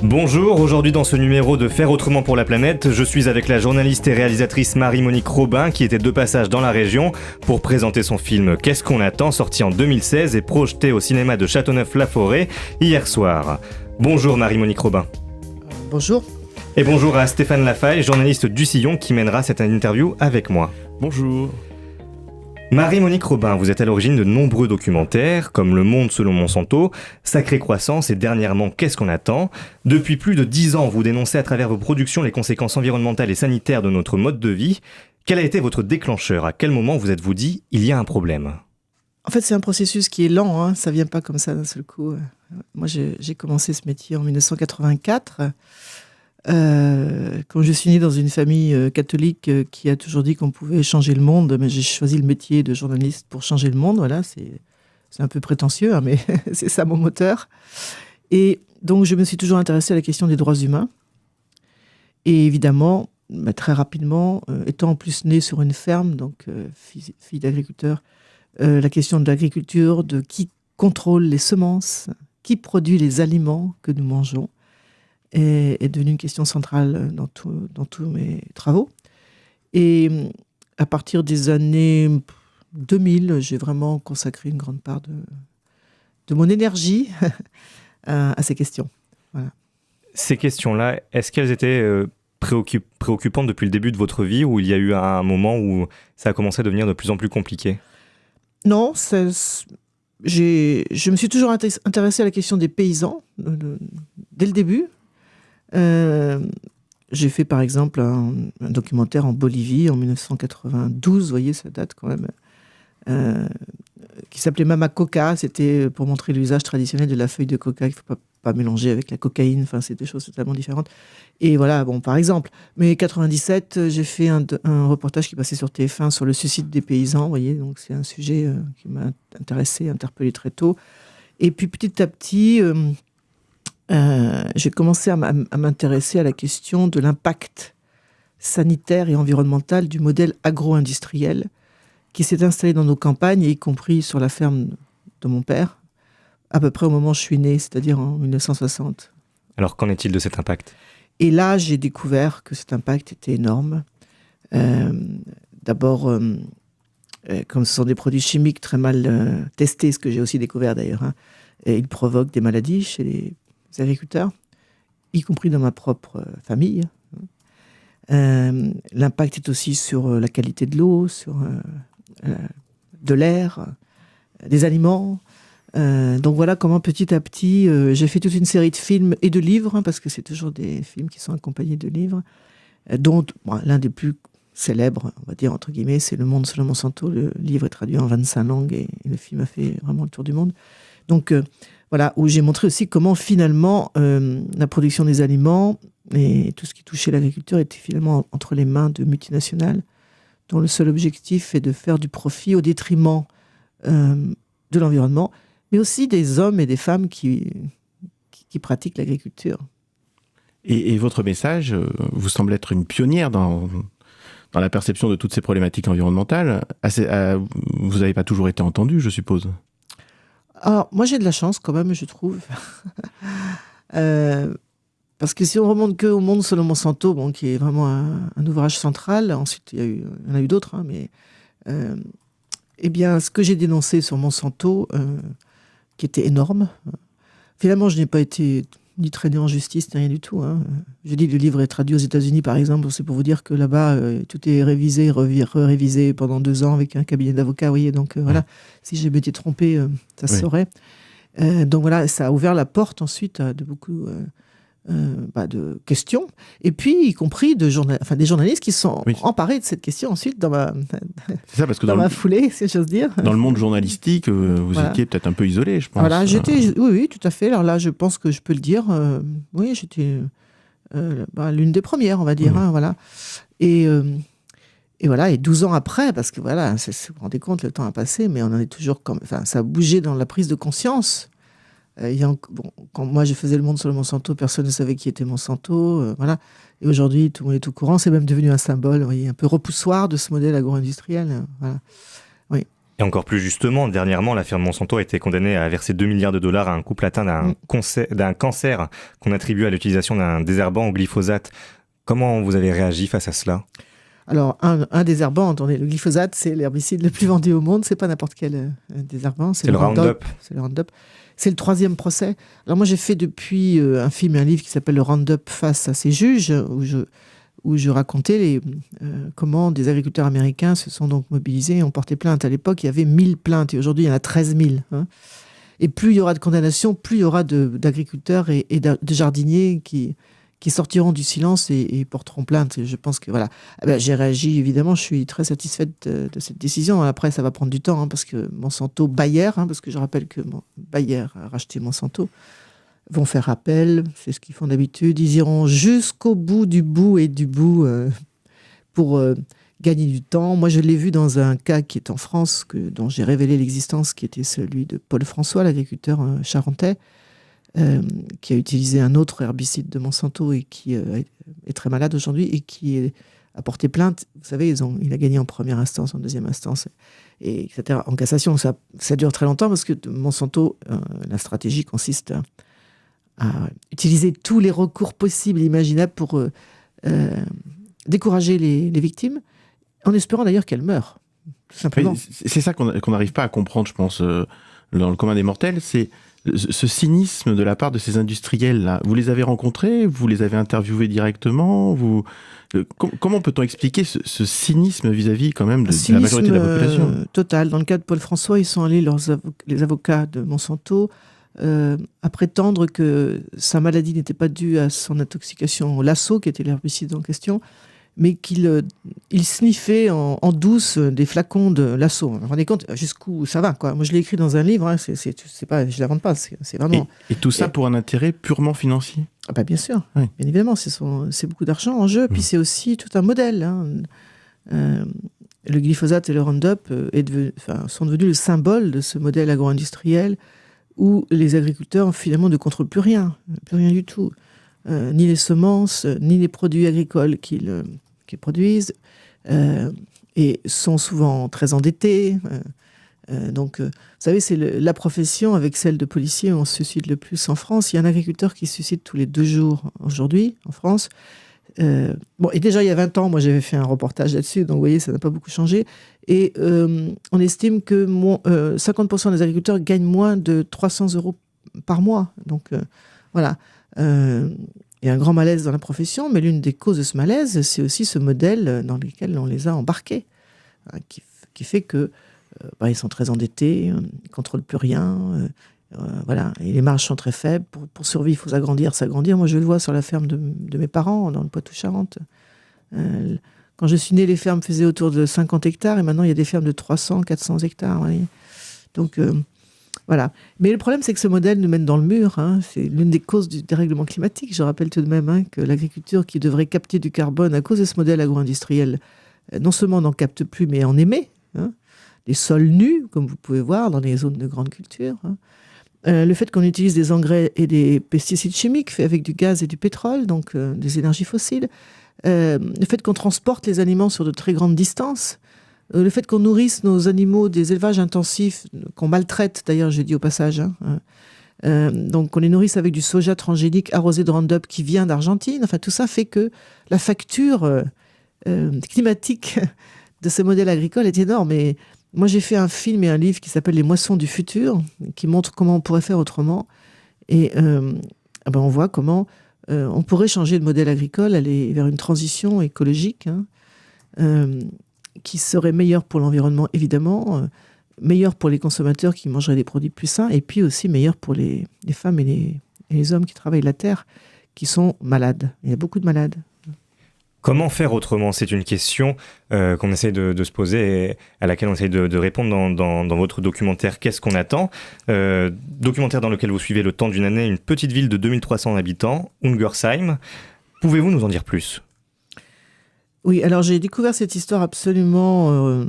Bonjour, aujourd'hui dans ce numéro de Faire autrement pour la planète, je suis avec la journaliste et réalisatrice Marie-Monique Robin qui était de passage dans la région pour présenter son film Qu'est-ce qu'on attend, sorti en 2016 et projeté au cinéma de Châteauneuf-la-Forêt hier soir. Bonjour Marie-Monique Robin. Bonjour. Et bonjour à Stéphane Lafaille, journaliste du Sillon qui mènera cette interview avec moi. Bonjour. Marie-Monique Robin, vous êtes à l'origine de nombreux documentaires, comme Le Monde selon Monsanto, Sacrée Croissance et dernièrement Qu'est-ce qu'on attend. Depuis plus de 10 ans, vous dénoncez à travers vos productions les conséquences environnementales et sanitaires de notre mode de vie. Quel a été votre déclencheur ? À quel moment vous êtes-vous dit « il y a un problème » ? En fait, c'est un processus qui est lent, hein. Ça ne vient pas comme ça d'un seul coup. Moi, j'ai commencé ce métier en 1984. Quand je suis née dans une famille catholique qui a toujours dit qu'on pouvait changer le monde, mais j'ai choisi le métier de journaliste pour changer le monde. Voilà, c'est un peu prétentieux, hein, mais c'est ça mon moteur. Et donc, je me suis toujours intéressée à la question des droits humains. Et évidemment, très rapidement, étant en plus née sur une ferme, donc fille d'agriculteur, la question de l'agriculture, de qui contrôle les semences, qui produit les aliments que nous mangeons, est devenue une question centrale dans tous mes travaux. Et à partir des années 2000, j'ai vraiment consacré une grande part de mon énergie à ces questions. Voilà. Ces questions-là, est-ce qu'elles étaient préoccupantes depuis le début de votre vie ou il y a eu un moment où ça a commencé à devenir de plus en plus compliqué ? Non, je me suis toujours intéressée à la question des paysans dès le début. J'ai fait par exemple un documentaire en Bolivie en 1992, vous voyez, ça date quand même, qui s'appelait Mama Coca. C'était pour montrer l'usage traditionnel de la feuille de coca qu'il ne faut pas mélanger avec la cocaïne, enfin c'est des choses totalement différentes. Et voilà, bon, par exemple. Mais 97, j'ai fait un reportage qui passait sur TF1 sur le suicide des paysans, vous voyez, donc c'est un sujet qui m'a interpellé très tôt. Et puis petit à petit, j'ai commencé à m'intéresser à la question de l'impact sanitaire et environnemental du modèle agro-industriel qui s'est installé dans nos campagnes, y compris sur la ferme de mon père, à peu près au moment où je suis née, c'est-à-dire en 1960. Alors qu'en est-il de cet impact ? Et là, j'ai découvert que cet impact était énorme. D'abord, comme ce sont des produits chimiques très mal testés, ce que j'ai aussi découvert d'ailleurs, hein, et ils provoquent des maladies chez les agriculteurs, y compris dans ma propre famille. L'impact est aussi sur la qualité de l'eau, sur de l'air, des aliments. Donc voilà comment petit à petit, j'ai fait toute une série de films et de livres, hein, parce que c'est toujours des films qui sont accompagnés de livres, dont l'un des plus célèbres, on va dire entre guillemets, c'est Le Monde selon Monsanto. Le livre est traduit en 25 langues et le film a fait vraiment le tour du monde. Donc voilà, où j'ai montré aussi comment finalement la production des aliments et tout ce qui touchait l'agriculture était finalement entre les mains de multinationales dont le seul objectif est de faire du profit au détriment de l'environnement, mais aussi des hommes et des femmes qui pratiquent l'agriculture. Et votre message vous semble être une pionnière dans la perception de toutes ces problématiques environnementales. Vous n'avez pas toujours été entendu, je suppose. Alors, moi, j'ai de la chance quand même, je trouve. Parce que si on remonte qu'au Monde selon Monsanto, bon, qui est vraiment un ouvrage central, ensuite, il y en a eu d'autres, hein, mais eh bien, ce que j'ai dénoncé sur Monsanto, qui était énorme, finalement, je n'ai pas été ni traîné en justice, ni rien du tout, hein. Je dis, le livre est traduit aux États-Unis, par exemple, c'est pour vous dire que là-bas, tout est révisé, révisé pendant 2 ans avec un cabinet d'avocats, vous voyez, donc voilà, si j'ai été trompé, ça se saurait. Donc voilà, ça a ouvert la porte ensuite à de beaucoup de questions, et puis y compris des journalistes qui sont emparés de cette question ensuite dans ma foulée, si j'ose dire. Dans le monde journalistique, vous étiez peut-être un peu isolé, je pense. Voilà, oui, tout à fait. Alors là, je pense que je peux le dire. Oui, j'étais l'une des premières, on va dire. Hein, voilà. Et voilà, et 12 ans après, parce que voilà, vous vous rendez compte, le temps a passé, mais on en est toujours ça a bougé dans la prise de conscience Quand moi je faisais Le Monde sur le Monsanto, personne ne savait qui était Monsanto. Voilà. Et aujourd'hui, tout le monde est au courant. C'est même devenu un symbole, vous voyez, un peu repoussoir de ce modèle agro-industriel. Voilà. Oui. Et encore plus justement, dernièrement, la firme Monsanto a été condamnée à verser 2 milliards de dollars à un couple atteint d'un cancer qu'on attribue à l'utilisation d'un désherbant au glyphosate. Comment vous avez réagi face à cela ? Alors, un désherbant, attendez, le glyphosate, c'est l'herbicide le plus vendu au monde. C'est pas n'importe quel désherbant. C'est le Roundup. C'est le Roundup. C'est le 3e procès. Alors moi, j'ai fait depuis un film et un livre qui s'appelle Le Roundup face à ses juges, où je racontais comment des agriculteurs américains se sont donc mobilisés et ont porté plainte. À l'époque, il y avait 1000 plaintes et aujourd'hui, il y en a 13 000. Et plus il y aura de condamnations, plus il y aura d'agriculteurs et de jardiniers qui sortiront du silence et porteront plainte. Et je pense que voilà. J'ai réagi, évidemment, je suis très satisfaite de cette décision. Après, ça va prendre du temps, parce que Monsanto, Bayer, parce que je rappelle que Bayer a racheté Monsanto, vont faire appel, c'est ce qu'ils font d'habitude. Ils iront jusqu'au bout du bout et du bout pour gagner du temps. Moi, je l'ai vu dans un cas qui est en France, dont j'ai révélé l'existence, qui était celui de Paul François, l'agriculteur charentais, qui a utilisé un autre herbicide de Monsanto et qui est très malade aujourd'hui et qui a porté plainte. Vous savez, il a gagné en première instance, en deuxième instance, et etc. En cassation, ça dure très longtemps parce que Monsanto, la stratégie consiste à utiliser tous les recours possibles et imaginables pour décourager les victimes, en espérant d'ailleurs qu'elles meurent, tout simplement. Oui, c'est ça qu'on n'arrive pas à comprendre, je pense, dans le commun des mortels, c'est ce cynisme de la part de ces industriels-là. Vous les avez rencontrés, vous les avez interviewés directement, comment peut-on expliquer ce cynisme vis-à-vis quand même de la majorité de la population ? Total. Dans le cas de Paul François, ils sont allés, les avocats de Monsanto, à prétendre que sa maladie n'était pas due à son intoxication au lasso, qui était l'herbicide en question, mais qu'il sniffait en douce des flacons de lasso. Vous vous rendez compte jusqu'où ça va, quoi. Moi, je l'ai écrit dans un livre, c'est pas, je l'invente pas, c'est vraiment... Et tout ça pour un intérêt purement financier ? Bien sûr, oui. Bien évidemment, c'est beaucoup d'argent en jeu, puis c'est aussi tout un modèle. Le glyphosate et le Roundup sont devenus le symbole de ce modèle agro-industriel où les agriculteurs, finalement, ne contrôlent plus rien du tout. Ni les semences, ni les produits agricoles qu'ils produisent, et sont souvent très endettés. Donc, vous savez, c'est la profession avec celle de policier où on se suicide le plus en France. Il y a un agriculteur qui se suicide tous les 2 jours aujourd'hui en France. Et déjà, il y a 20 ans, moi, j'avais fait un reportage là-dessus, donc vous voyez, ça n'a pas beaucoup changé. Et on estime que 50% des agriculteurs gagnent moins de 300 € par mois. Donc, voilà. Il y a un grand malaise dans la profession, mais l'une des causes de ce malaise, c'est aussi ce modèle dans lequel on les a embarqués, qui fait que ils sont très endettés, ils ne contrôlent plus rien, voilà, et les marges sont très faibles. Pour survivre, il faut s'agrandir. Moi, je le vois sur la ferme de mes parents, dans le Poitou-Charentes. Quand je suis née, les fermes faisaient autour de 50 hectares, et maintenant, il y a des fermes de 300, 400 hectares. Voyez. Donc, voilà. Mais le problème, c'est que ce modèle nous mène dans le mur. C'est l'une des causes du dérèglement climatique. Je rappelle tout de même que l'agriculture, qui devrait capter du carbone à cause de ce modèle agro-industriel, non seulement n'en capte plus, mais en émet. Les sols nus, comme vous pouvez voir, dans les zones de grande culture. Le fait qu'on utilise des engrais et des pesticides chimiques faits avec du gaz et du pétrole, donc des énergies fossiles. Le fait qu'on transporte les aliments sur de très grandes distances. Le fait qu'on nourrisse nos animaux des élevages intensifs, qu'on maltraite, d'ailleurs, j'ai dit au passage. Donc, qu'on les nourrisse avec du soja transgénique arrosé de Roundup qui vient d'Argentine. Enfin, tout ça fait que la facture climatique de ce modèle agricole est énorme. Et moi, j'ai fait un film et un livre qui s'appelle Les moissons du futur, qui montre comment on pourrait faire autrement. Et on voit comment on pourrait changer de modèle agricole, aller vers une transition écologique, qui serait meilleure pour l'environnement, évidemment, meilleure pour les consommateurs qui mangeraient des produits plus sains, et puis aussi meilleure pour les femmes et les hommes qui travaillent la terre, qui sont malades. Il y a beaucoup de malades. Comment faire autrement ? C'est une question qu'on essaie de se poser et à laquelle on essaie de répondre dans votre documentaire « Qu'est-ce qu'on attend ?». Documentaire dans lequel vous suivez le temps d'une année une petite ville de 2300 habitants, Ungersheim. Pouvez-vous nous en dire plus ? Oui, alors j'ai découvert cette histoire absolument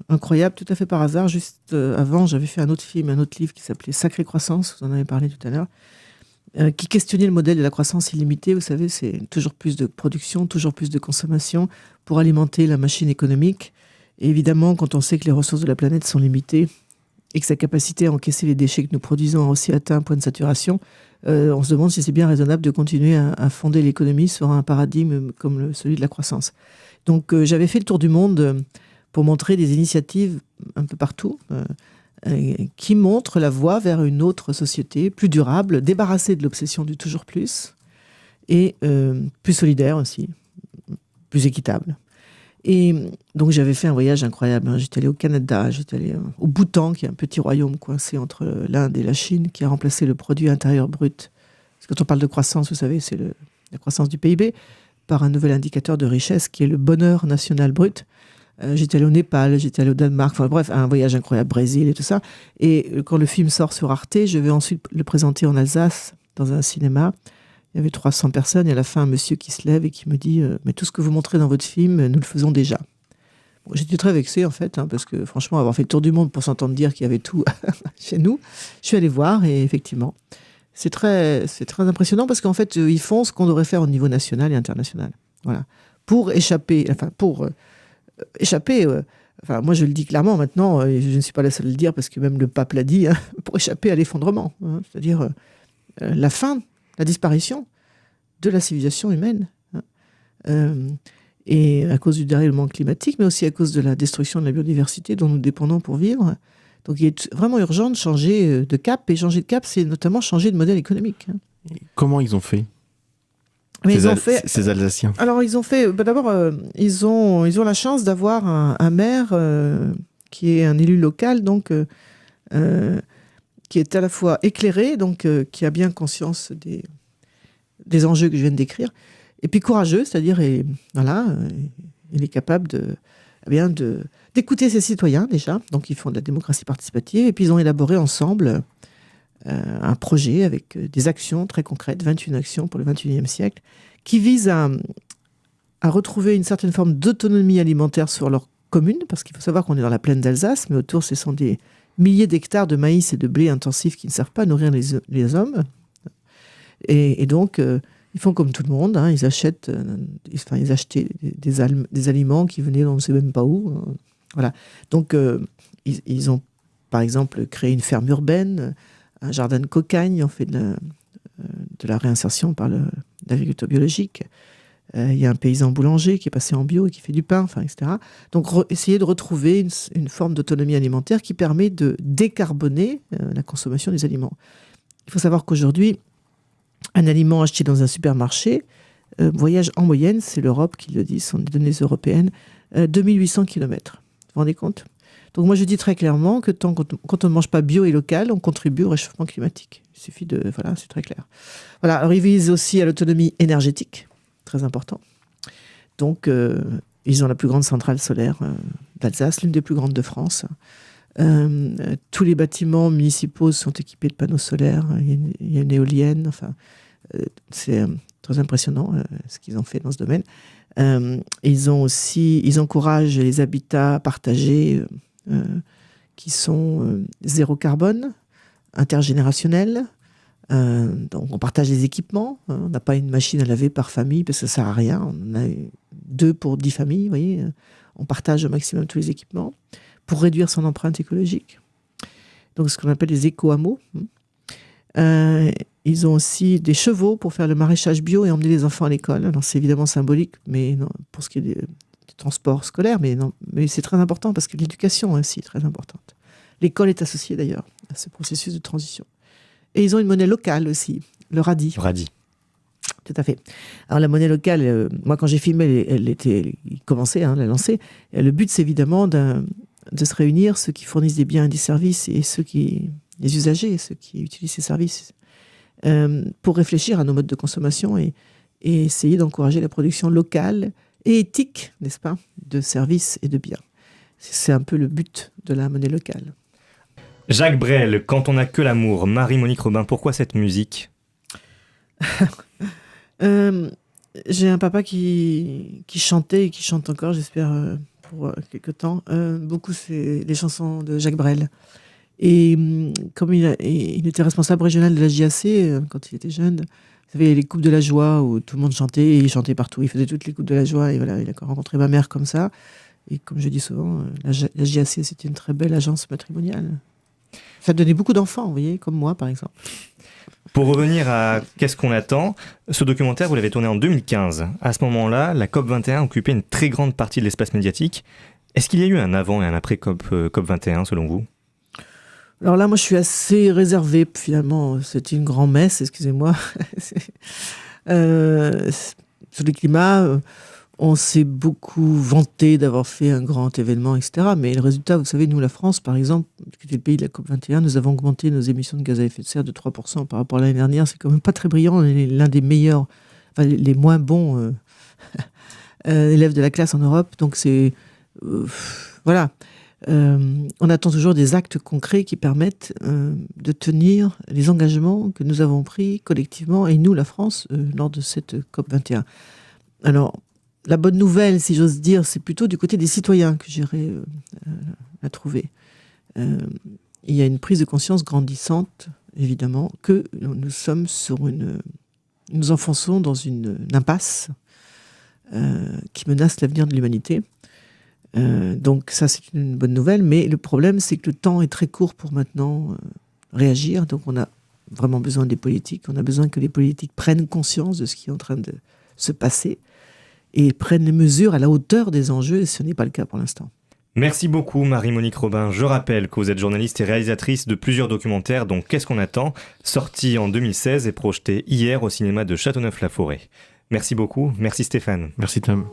incroyable, tout à fait par hasard. Juste avant, j'avais fait un autre film, un autre livre qui s'appelait Sacrée croissance, vous en avez parlé tout à l'heure, qui questionnait le modèle de la croissance illimitée. Vous savez, c'est toujours plus de production, toujours plus de consommation pour alimenter la machine économique. Et évidemment, quand on sait que les ressources de la planète sont limitées et que sa capacité à encaisser les déchets que nous produisons a aussi atteint un point de saturation, on se demande si c'est bien raisonnable de continuer à fonder l'économie sur un paradigme comme celui de la croissance. Donc j'avais fait le tour du monde pour montrer des initiatives un peu partout qui montrent la voie vers une autre société plus durable, débarrassée de l'obsession du toujours plus et plus solidaire aussi, plus équitable. Et donc j'avais fait un voyage incroyable. J'étais allé au Canada, j'étais allé au Bhoutan, qui est un petit royaume coincé entre l'Inde et la Chine, qui a remplacé le produit intérieur brut. Parce que quand on parle de croissance, vous savez, c'est la croissance du PIB, par un nouvel indicateur de richesse qui est le bonheur national brut. J'étais allé au Népal, j'étais allé au Danemark, enfin bref, un voyage incroyable, Brésil et tout ça. Et quand le film sort sur Arte, je vais ensuite le présenter en Alsace, dans un cinéma. Il y avait 300 personnes et à la fin, un monsieur qui se lève et qui me dit « Mais tout ce que vous montrez dans votre film, nous le faisons déjà. » Bon, j'étais très vexée, en fait, parce que franchement, avoir fait le tour du monde pour s'entendre dire qu'il y avait tout chez nous, je suis allée voir et effectivement, c'est très impressionnant parce qu'en fait, ils font ce qu'on devrait faire au niveau national et international. Voilà. Pour échapper, moi je le dis clairement maintenant, et je ne suis pas la seule à le dire parce que même le pape l'a dit, pour échapper à l'effondrement, c'est-à-dire la fin, la disparition de la civilisation humaine. Et à cause du dérèglement climatique, mais aussi à cause de la destruction de la biodiversité dont nous dépendons pour vivre. Donc il est vraiment urgent de changer de cap, et changer de cap, c'est notamment changer de modèle économique. Comment ils ont fait, ces Alsaciens? Alors ils ont fait, d'abord, ils ont la chance d'avoir un maire qui est un élu local, donc qui est à la fois éclairé, donc qui a bien conscience des enjeux que je viens de décrire, et puis courageux, c'est-à-dire il est capable d'écouter ses citoyens déjà, donc ils font de la démocratie participative, et puis ils ont élaboré ensemble un projet avec des actions très concrètes, 21 actions pour le 21e siècle, qui visent à retrouver une certaine forme d'autonomie alimentaire sur leur commune, parce qu'il faut savoir qu'on est dans la plaine d'Alsace, mais autour ce sont des milliers d'hectares de maïs et de blé intensifs qui ne servent pas à nourrir les hommes. Et donc, ils font comme tout le monde, ils achètent, ils achetaient des aliments qui venaient on ne sait même pas où. Voilà. Donc, ils ont, par exemple, créé une ferme urbaine, un jardin de cocagne, on fait de la réinsertion par l'agriculture biologique. Il y a un paysan boulanger qui est passé en bio et qui fait du pain, etc. Donc, essayer de retrouver une forme d'autonomie alimentaire qui permet de décarboner la consommation des aliments. Il faut savoir qu'aujourd'hui, un aliment acheté dans un supermarché voyage en moyenne, c'est l'Europe qui le dit, ce sont des données européennes, 2800 km. Vous vous rendez compte ? Donc moi je dis très clairement que quand on ne mange pas bio et local, on contribue au réchauffement climatique. Il suffit voilà, c'est très clair. Voilà, alors ils visent aussi à l'autonomie énergétique, très important. Donc ils ont la plus grande centrale solaire d'Alsace, l'une des plus grandes de France. Tous les bâtiments municipaux sont équipés de panneaux solaires, il y a une éolienne, c'est très impressionnant ce qu'ils ont fait dans ce domaine. Ils encouragent les habitats partagés qui sont zéro carbone, intergénérationnels. Donc on partage les équipements, on n'a pas une machine à laver par famille parce que ça ne sert à rien, on en a 2 pour 10 familles, vous voyez. On partage au maximum tous les équipements pour réduire son empreinte écologique. Donc ce qu'on appelle les éco-hameaux. Ils ont aussi des chevaux pour faire le maraîchage bio et emmener les enfants à l'école. Alors c'est évidemment symbolique, mais non, pour ce qui est des transports scolaires, mais c'est très important parce que l'éducation aussi est très importante. L'école est associée d'ailleurs à ce processus de transition. Et ils ont une monnaie locale aussi, le radis. Radis. Tout à fait. Alors la monnaie locale, moi quand j'ai filmé, il commençait à la lancer. Le but c'est évidemment de se réunir, ceux qui fournissent des biens et des services et les usagers, ceux qui utilisent ces services, pour réfléchir à nos modes de consommation et essayer d'encourager la production locale et éthique, n'est-ce pas, de services et de biens. C'est un peu le but de la monnaie locale. Jacques Brel, Quand on n'a que l'amour. Marie-Monique Robin, pourquoi cette musique ? J'ai un papa qui chantait et qui chante encore, j'espère, pour quelque temps. Beaucoup, c'est les chansons de Jacques Brel. Et comme il était responsable régional de la JAC quand il était jeune, vous savez, les coupes de la joie où tout le monde chantait, et il chantait partout. Il faisait toutes les coupes de la joie, et voilà, il a rencontré ma mère comme ça. Et comme je dis souvent, la JAC, c'était une très belle agence matrimoniale. Ça donnait beaucoup d'enfants, vous voyez, comme moi, par exemple. Pour revenir à Qu'est-ce qu'on attend, ce documentaire, vous l'avez tourné en 2015. À ce moment-là, la COP21 occupait une très grande partie de l'espace médiatique. Est-ce qu'il y a eu un avant et un après COP21, selon vous ? Alors là, moi, je suis assez réservée, finalement. C'était une grand-messe, excusez-moi. Sur le climat, on s'est beaucoup vanté d'avoir fait un grand événement, etc. Mais le résultat, vous savez, nous, la France, par exemple, qui était le pays de la COP21, nous avons augmenté nos émissions de gaz à effet de serre de 3% par rapport à l'année dernière. C'est quand même pas très brillant. On est l'un des meilleurs, enfin, les moins bons élèves de la classe en Europe. Donc, c'est... voilà. On attend toujours des actes concrets qui permettent de tenir les engagements que nous avons pris collectivement, et nous, la France, lors de cette COP21. Alors, la bonne nouvelle, si j'ose dire, c'est plutôt du côté des citoyens que j'irai la trouver. Il y a une prise de conscience grandissante, évidemment, que nous sommes nous enfonçons dans une impasse qui menace l'avenir de l'humanité. Donc ça, c'est une bonne nouvelle, mais le problème, c'est que le temps est très court pour maintenant réagir. Donc on a vraiment besoin des politiques. On a besoin que les politiques prennent conscience de ce qui est en train de se passer et prennent les mesures à la hauteur des enjeux, et ce n'est pas le cas pour l'instant. Merci beaucoup Marie-Monique Robin. Je rappelle que vous êtes journaliste et réalisatrice de plusieurs documentaires, dont Qu'est-ce qu'on attend, sorti en 2016 et projeté hier au cinéma de Châteauneuf-la-Forêt. Merci beaucoup, merci Stéphane. Merci Tom.